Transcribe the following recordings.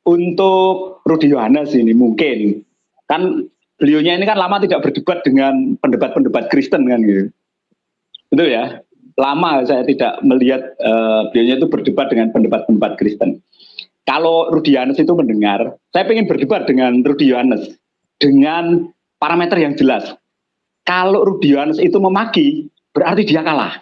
Untuk Rudy Yohanes ini mungkin, kan beliaunya ini kan lama tidak berdebat dengan pendebat-pendebat Kristen kan gitu. Betul ya? Lama saya tidak melihat beliaunya itu berdebat dengan pendebat-pendebat Kristen. Kalau Rudy Yohanes itu mendengar, saya ingin berdebat dengan Rudy Yohanes dengan parameter yang jelas. Kalau Rudy Yohanes itu memaki, berarti dia kalah.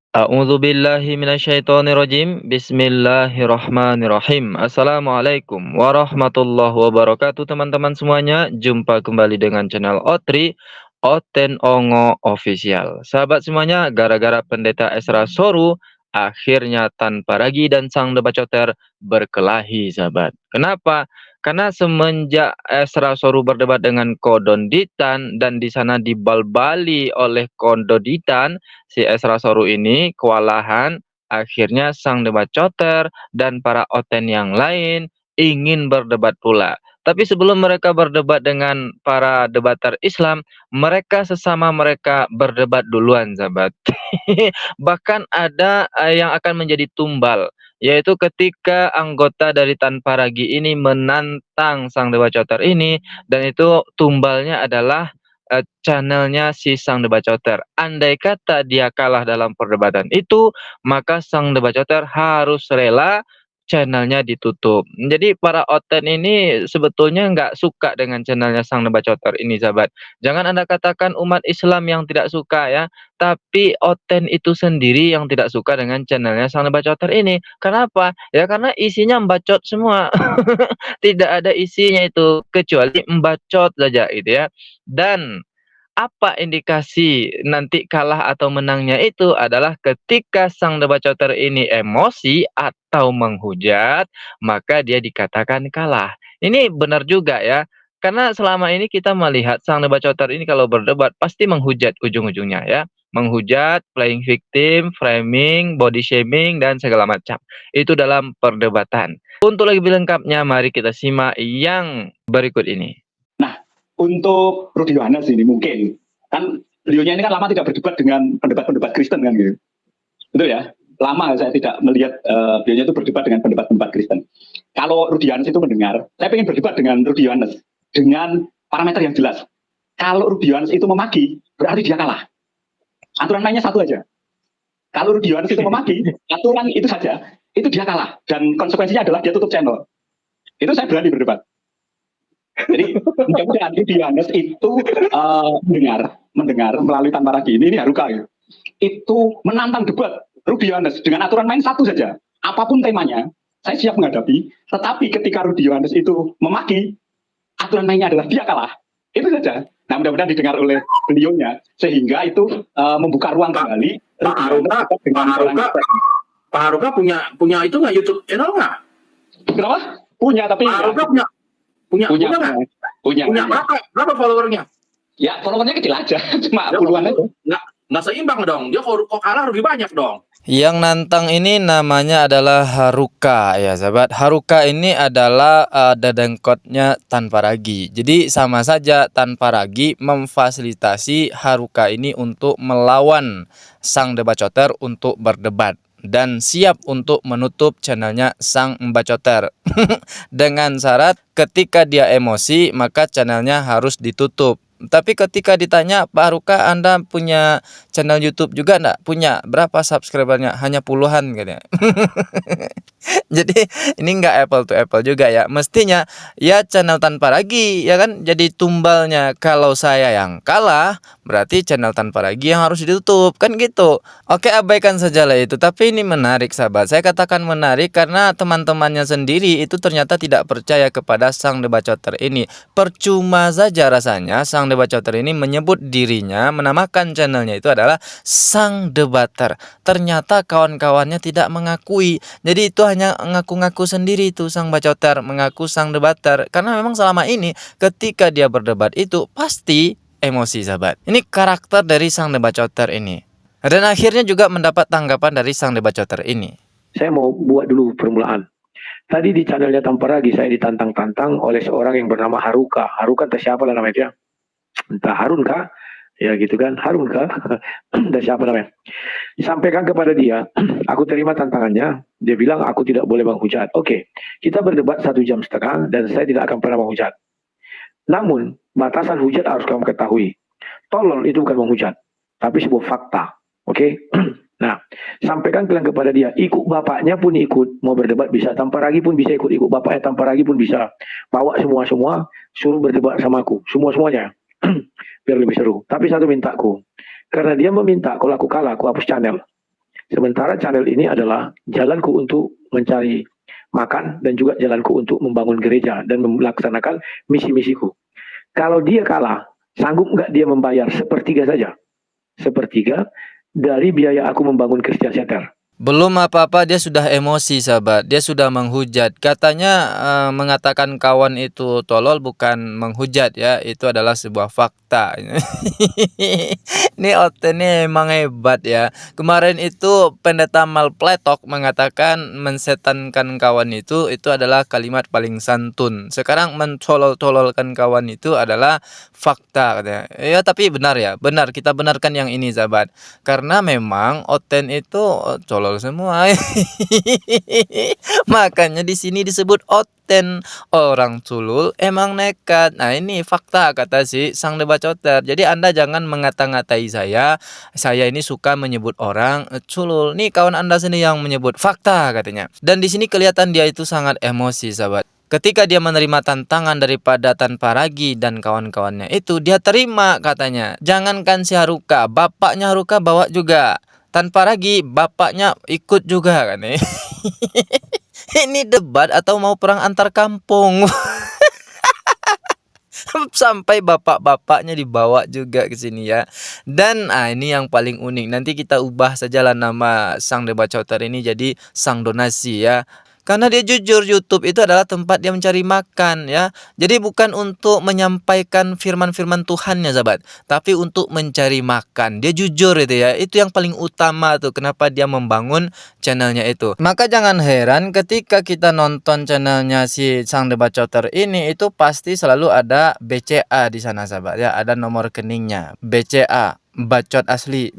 A'udzu billahi minasyaitonir rajim. Bismillahirrahmanirrahim. Assalamualaikum warahmatullahi wabarakatuh teman-teman semuanya. Jumpa kembali dengan channel Otri Oten Ongo Official. Sahabat semuanya, gara-gara pendeta Esra Soru akhirnya Tan Paragi dan sang debacoter berkelahi, sahabat. Kenapa? Karena semenjak Esra Soru berdebat dengan Kodonditan dan di sana dibalbali oleh Kodonditan, si Esra Soru ini kewalahan, akhirnya sang debacoter dan para oten yang lain ingin berdebat pula. Tapi sebelum mereka berdebat dengan para debater Islam, mereka sesama mereka berdebat duluan, sahabat. Bahkan ada yang akan menjadi tumbal, yaitu ketika anggota dari Tan Paragi ini menantang sang debacoter ini, dan itu tumbalnya adalah channelnya si sang debacoter. Andai kata dia kalah dalam perdebatan itu, maka sang debacoter harus rela channelnya ditutup. Jadi para oten ini sebetulnya nggak suka dengan channelnya sang debacoter ini, sahabat. Jangan Anda katakan umat Islam yang tidak suka ya, tapi oten itu sendiri yang tidak suka dengan channelnya sang debacoter ini. Kenapa? Ya karena isinya membacot semua. Tidak ada isinya itu kecuali membacot saja gitu ya. Dan apa indikasi nanti kalah atau menangnya itu adalah ketika sang debacoter ini emosi atau menghujat, maka dia dikatakan kalah. Ini benar juga ya. Karena selama ini kita melihat sang debacoter ini kalau berdebat pasti menghujat ujung-ujungnya ya. Menghujat, playing victim, framing, body shaming, dan segala macam. Itu dalam perdebatan. Untuk lebih lengkapnya, mari kita simak yang berikut ini. Untuk Rudy Yohanes ini mungkin, kan beliaunya ini kan lama tidak berdebat dengan pendebat-pendebat Kristen kan gitu. Betul ya? Lama saya tidak melihat beliaunya itu berdebat dengan pendebat-pendebat Kristen. Kalau Rudy Yohanes itu mendengar, saya ingin berdebat dengan Rudy Yohanes dengan parameter yang jelas. Kalau Rudy Yohanes itu memaki, berarti dia kalah. Aturan mainnya satu aja. Kalau Rudy Yohanes itu memaki, aturan itu saja, itu dia kalah. Dan konsekuensinya adalah dia tutup channel. Itu saya berani berdebat. Jadi mudah-mudahan Rudy Yohanes itu mendengar melalui Tan Paragi ini Haruka ya. Itu menantang debat Rudy Yohanes dengan aturan main satu saja. Apapun temanya, saya siap menghadapi. Tetapi ketika Rudy Yohanes itu memaki, aturan mainnya adalah dia kalah. Itu saja. Nah mudah-mudahan didengar oleh beliaunya sehingga itu membuka ruang kembali. Pak Haruka punya itu nggak YouTube channel nggak? Kenapa? Punya tapi Pak Haruka punya berapa followernya? Ya followernya kecil aja, cuma puluhan aja. Nggak seimbang dong. Dia kok kalah rugi banyak dong. Yang nantang ini namanya adalah Haruka ya sahabat. Haruka ini adalah dedengkotnya Tan Paragi. Jadi sama saja Tan Paragi memfasilitasi Haruka ini untuk melawan sang debacoter untuk berdebat. Dan siap untuk menutup channelnya sang bacoter. Dengan syarat ketika dia emosi maka channelnya harus ditutup. Tapi ketika ditanya, Pak Haruka Anda punya channel YouTube juga enggak? Punya. Berapa subscribernya? Hanya puluhan katanya. Jadi ini enggak apple to apple juga ya. Mestinya ya channel Tan Paragi ya kan jadi tumbalnya. Kalau saya yang kalah berarti channel Tan Paragi yang harus ditutup kan gitu. Oke, abaikan sajalah itu. Tapi ini menarik sahabat. Saya katakan menarik karena teman-temannya sendiri itu ternyata tidak percaya kepada sang debacoter ini. Percuma saja rasanya sang debacoter ini menyebut dirinya, menamakan channelnya itu adalah sang debater. Ternyata kawan-kawannya tidak mengakui. Jadi itu hanya ngaku-ngaku sendiri itu sang bacoter, mengaku sang debater. Karena memang selama ini ketika dia berdebat itu pasti emosi sahabat. Ini karakter dari sang debacoter ini. Dan akhirnya juga mendapat tanggapan dari sang debacoter ini. Saya mau buat dulu permulaan. Tadi di channelnya Tanpa Ragi saya ditantang-tantang oleh seorang yang bernama Haruka. Haruka entah siapa lah namanya dia. Entah Harun kah? Ya gitu kan, Harun kah? Entah siapa namanya. Disampaikan kepada dia, aku terima tantangannya. Dia bilang aku tidak boleh menghujat. Oke, kita berdebat 1,5 jam dan saya tidak akan pernah menghujat. Namun, batasan hujat harus kamu ketahui. Tolol itu bukan menghujat, tapi sebuah fakta. Oke? Nah, sampaikan kalian kepada dia, ikut bapaknya pun ikut, mau berdebat bisa, Tanpa Ragi pun bisa ikut bapaknya, Tanpa Ragi pun bisa. Bawa semua-semua, suruh berdebat sama aku, semua-semuanya. Biar lebih seru. Tapi satu mintaku, karena dia meminta kalau aku kalah, aku hapus channel. Sementara channel ini adalah jalanku untuk mencari makan dan juga jalanku untuk membangun gereja dan melaksanakan misi-misiku. Kalau dia kalah, sanggup nggak dia membayar sepertiga saja? Sepertiga dari biaya aku membangun Christian Center. Belum apa-apa dia sudah emosi sahabat, dia sudah menghujat. Katanya mengatakan kawan itu tolol bukan menghujat ya, itu adalah sebuah fakta. Ini Oten ini emang hebat ya. Kemarin itu pendeta Malpletok mengatakan mensetankan kawan itu adalah kalimat paling santun. Sekarang mentolol-tololkan kawan itu adalah fakta katanya. Ya tapi benar ya, benar kita benarkan yang ini sahabat. Karena memang Oten itu tolol semua. Makanya di sini disebut Oten, orang culul emang nekat. Nah ini fakta kata si sang debacoter. Jadi Anda jangan mengata-ngatai saya ini suka menyebut orang culul. Nih kawan Anda sendiri yang menyebut fakta katanya. Dan di sini kelihatan dia itu sangat emosi sahabat. Ketika dia menerima tantangan daripada Tanpa Ragi dan kawan-kawannya itu, dia terima katanya. Jangankan si Haruka, bapaknya Haruka bawa juga. Tanpa Ragi, bapaknya ikut juga kan. Ini debat atau mau perang antar kampung? Sampai bapak-bapaknya dibawa juga ke sini ya. Dan ini yang paling unik. Nanti kita ubah sajalah nama sang debacoter ini jadi sang donasi ya. Karena dia jujur, YouTube itu adalah tempat dia mencari makan ya. Jadi bukan untuk menyampaikan firman-firman Tuhannya sahabat, tapi untuk mencari makan. Dia jujur itu ya. Itu yang paling utama tuh kenapa dia membangun channelnya itu. Maka jangan heran ketika kita nonton channelnya si sang debacoter ini, itu pasti selalu ada BCA di sana sahabat ya. Ada nomor rekeningnya BCA. Bacot asli.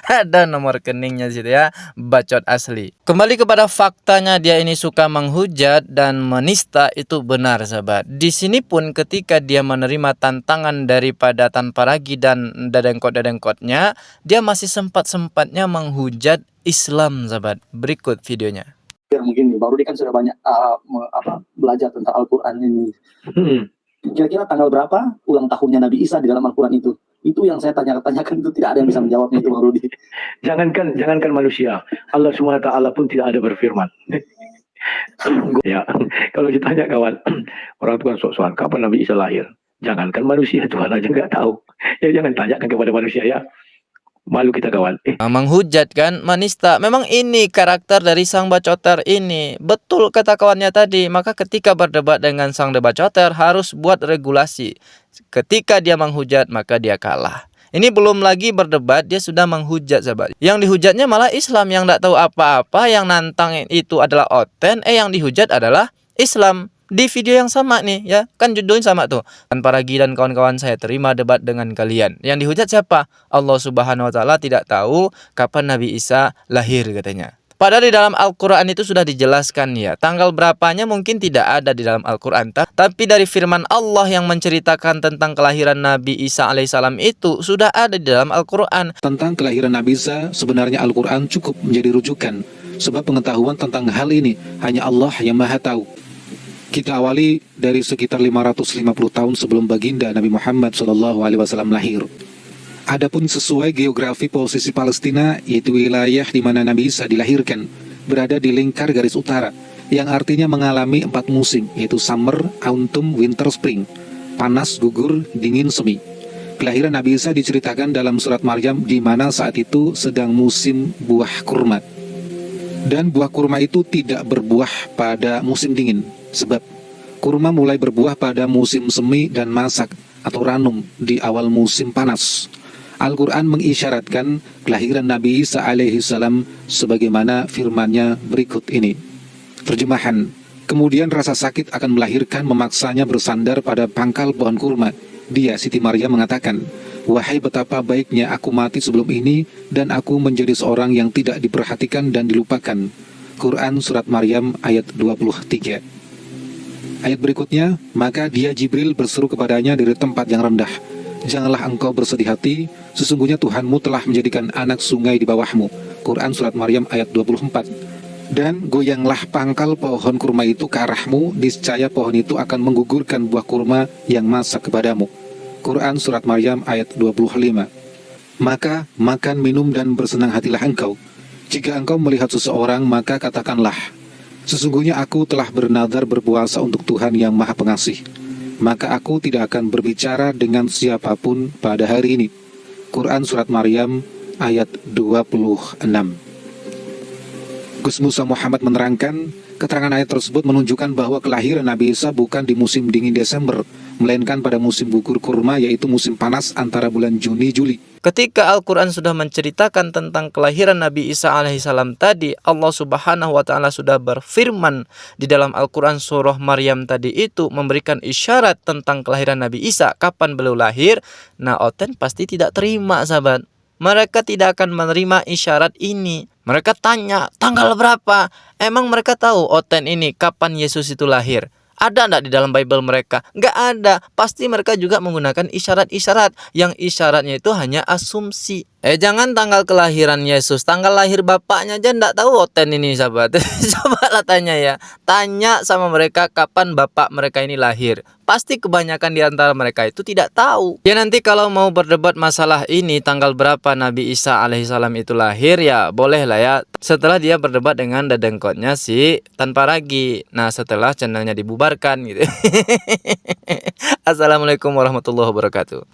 Ada nomor rekeningnya situ ya, bacot asli. Kembali kepada faktanya, dia ini suka menghujat dan menista, itu benar sahabat. Di sini pun ketika dia menerima tantangan daripada Tanpa Ragi dan dadengkot-dadengkotnya, dia masih sempat-sempatnya menghujat Islam sahabat. Berikut videonya. Mungkin baru dia kan sudah banyak belajar tentang Al-Quran ini. Kira-kira tanggal berapa ulang tahunnya Nabi Isa di dalam Al-Quran itu? Itu yang saya tanyakan itu tidak ada yang bisa menjawabnya itu Bang Rudi. Jangankan manusia, Allah SWT pun tidak ada berfirman. Ya, kalau ditanya kawan, orang Tuhan sok-sokan kapan Nabi Isa lahir? Jangankan manusia, Tuhan aja nggak tahu. Ya jangan tanyakan kepada manusia ya. Malu kita kawan. Menghujat kan, menista. Memang ini karakter dari sang bacoter ini. Betul kata kawannya tadi. Maka ketika berdebat dengan sang debacoter harus buat regulasi. Ketika dia menghujat maka dia kalah. Ini belum lagi berdebat dia sudah menghujat sahabat. Yang dihujatnya malah Islam yang tidak tahu apa-apa. Yang nantang itu adalah Oten. Yang dihujat adalah Islam. Di video yang sama nih ya, kan judulnya sama tuh. Tanpa Ragi dan kawan-kawan saya terima debat dengan kalian. Yang dihujat siapa? Allah Subhanahu wa taala tidak tahu kapan Nabi Isa lahir katanya. Padahal di dalam Al-Quran itu sudah dijelaskan ya. Tanggal berapanya mungkin tidak ada di dalam Al-Quran. Tapi dari firman Allah yang menceritakan tentang kelahiran Nabi Isa alaihissalam itu sudah ada di dalam Al-Quran. Tentang kelahiran Nabi Isa sebenarnya Al-Quran cukup menjadi rujukan. Sebab pengetahuan tentang hal ini hanya Allah yang maha tahu. Kita awali dari sekitar 550 tahun sebelum baginda Nabi Muhammad SAW lahir. Adapun sesuai geografi posisi Palestina, yaitu wilayah di mana Nabi Isa dilahirkan, berada di lingkar garis utara, yang artinya mengalami 4 musim, yaitu summer, autumn, winter, spring, panas, gugur, dingin, semi. Kelahiran Nabi Isa diceritakan dalam surat Maryam di mana saat itu sedang musim buah kurma. Dan buah kurma itu tidak berbuah pada musim dingin. Sebab kurma mulai berbuah pada musim semi dan masak atau ranum di awal musim panas. Al-Quran mengisyaratkan kelahiran Nabi Isa alaihi salam sebagaimana firman-Nya berikut ini. Terjemahan, kemudian rasa sakit akan melahirkan memaksanya bersandar pada pangkal pohon kurma. Dia, Siti Maryam, mengatakan, wahai betapa baiknya aku mati sebelum ini dan aku menjadi seorang yang tidak diperhatikan dan dilupakan. Quran Surat Maryam ayat 23. Ayat berikutnya, maka dia Jibril berseru kepadanya dari tempat yang rendah, janganlah engkau bersedih hati, sesungguhnya Tuhanmu telah menjadikan anak sungai di bawahmu. Quran Surat Maryam ayat 24. Dan goyanglah pangkal pohon kurma itu ke arahmu, niscaya pohon itu akan menggugurkan buah kurma yang masak kepadamu. Quran Surat Maryam ayat 25. Maka makan, minum, dan bersenang hatilah engkau. Jika engkau melihat seseorang, maka katakanlah, sesungguhnya aku telah bernadar berpuasa untuk Tuhan yang Maha Pengasih. Maka aku tidak akan berbicara dengan siapapun pada hari ini. Quran Surat Maryam ayat 26. Gus Musa Muhammad menerangkan, keterangan ayat tersebut menunjukkan bahwa kelahiran Nabi Isa bukan di musim dingin Desember, melainkan pada musim gugur kurma, yaitu musim panas antara bulan Juni-Juli. Ketika Al-Quran sudah menceritakan tentang kelahiran Nabi Isa alaihissalam tadi, Allah subhanahu wa ta'ala sudah berfirman di dalam Al-Quran surah Maryam tadi itu, memberikan isyarat tentang kelahiran Nabi Isa, kapan beliau lahir. Nah, Oten pasti tidak terima, sahabat. Mereka tidak akan menerima isyarat ini. Mereka tanya, tanggal berapa? Emang mereka tahu Oten ini kapan Yesus itu lahir? Ada enggak di dalam Bible mereka? Enggak ada. Pasti mereka juga menggunakan isyarat-isyarat, yang isyaratnya itu hanya asumsi. Jangan tanggal kelahiran Yesus, tanggal lahir bapaknya aja enggak tahu Oten ini, sahabat. Cobalah tanya ya. Tanya sama mereka kapan bapak mereka ini lahir. Pasti kebanyakan di antara mereka itu tidak tahu. Ya nanti kalau mau berdebat masalah ini, tanggal berapa Nabi Isa alaihissalam itu lahir, ya boleh lah ya. Setelah dia berdebat dengan dadengkotnya si Tanpa Ragi. Nah, setelah channelnya dibubarkan gitu. Assalamualaikum warahmatullahi wabarakatuh.